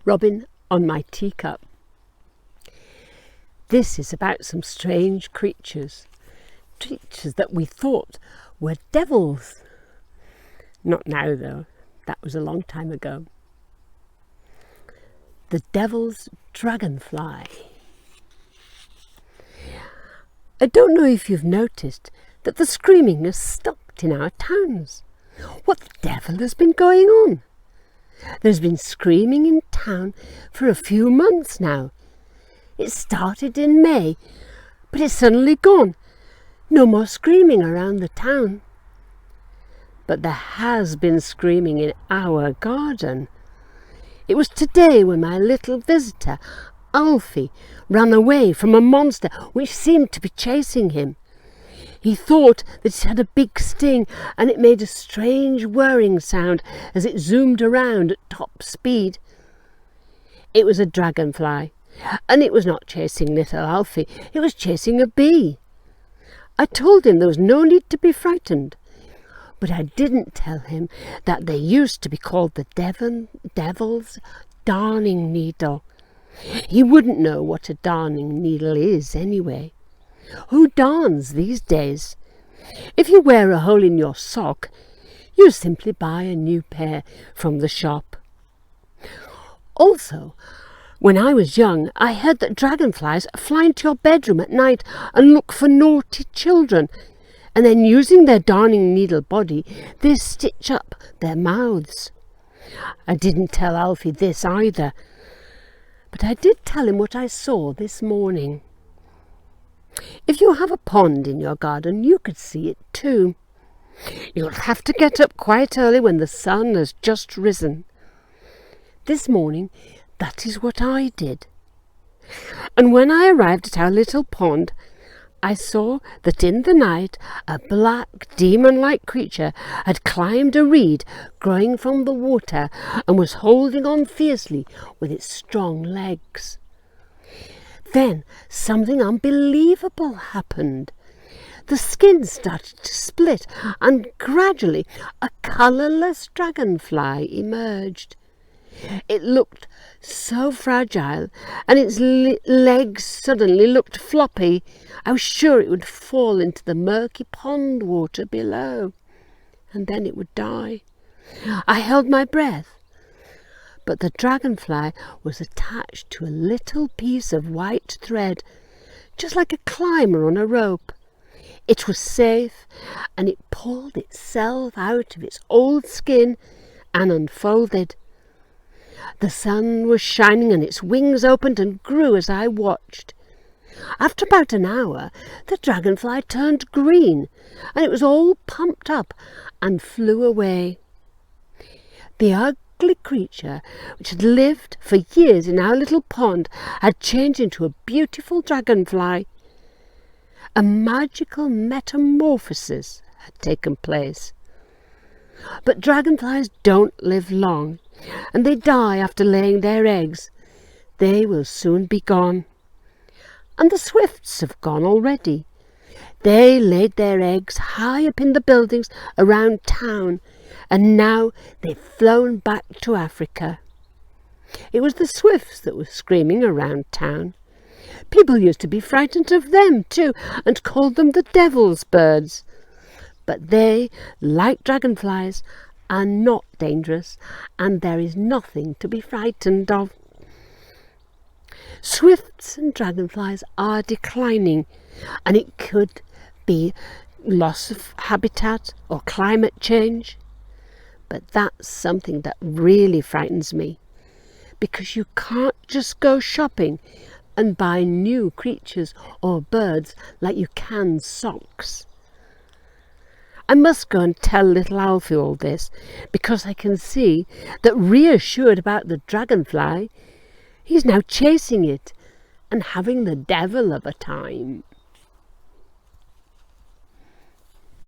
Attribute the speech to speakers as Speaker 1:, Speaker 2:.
Speaker 1: Robin on my teacup. This is about some strange creatures that we thought were devils. Not now though, that was a long time ago. The devil's dragonfly. I don't know if you've noticed that the screaming has stopped in our towns. What the devil has been going on? There's been screaming in town for a few months now. It started in May, but it's suddenly gone. No more screaming around the town. But there has been screaming in our garden. It was today when my little visitor, Alfie, ran away from a monster which seemed to be chasing him. He thought that it had a big sting, and it made a strange whirring sound as it zoomed around at top speed. It was a dragonfly, and it was not chasing little Alfie, it was chasing a bee. I told him there was no need to be frightened, but I didn't tell him that they used to be called the devil's darning needle. He wouldn't know what a darning needle is anyway. Who darns these days? If you wear a hole in your sock, you simply buy a new pair from the shop. Also, when I was young, I heard that dragonflies fly into your bedroom at night and look for naughty children, and then using their darning needle body, they stitch up their mouths. I didn't tell Alfie this either, but I did tell him what I saw this morning. If you have a pond in your garden, you could see it too. You'll have to get up quite early when the sun has just risen. This morning, that is what I did. And when I arrived at our little pond, I saw that in the night a black demon-like creature had climbed a reed growing from the water and was holding on fiercely with its strong legs. Then something unbelievable happened. The skin started to split, and gradually a colourless dragonfly emerged. It looked so fragile, and its legs suddenly looked floppy. I was sure it would fall into the murky pond water below, and then it would die. I held my breath. But the dragonfly was attached to a little piece of white thread, just like a climber on a rope. It was safe, and it pulled itself out of its old skin and unfolded. The sun was shining, and its wings opened and grew as I watched. After about an hour, the dragonfly turned green, and it was all pumped up and flew away. The ugly creature, which had lived for years in our little pond, had changed into a beautiful dragonfly. A magical metamorphosis had taken place. But dragonflies don't live long, and they die after laying their eggs. They will soon be gone. And the swifts have gone already. They laid their eggs high up in the buildings around town, and now they've flown back to Africa. It was the swifts that were screaming around town. People used to be frightened of them too, and called them the devil's birds. But they, like dragonflies, are not dangerous, and there is nothing to be frightened of. Swifts and dragonflies are declining, and it could be loss of habitat or climate change. But that's something that really frightens me, because you can't just go shopping and buy new creatures or birds like you can socks. I must go and tell little Alfie all this, because I can see that, reassured about the dragonfly, he's now chasing it and having the devil of a time.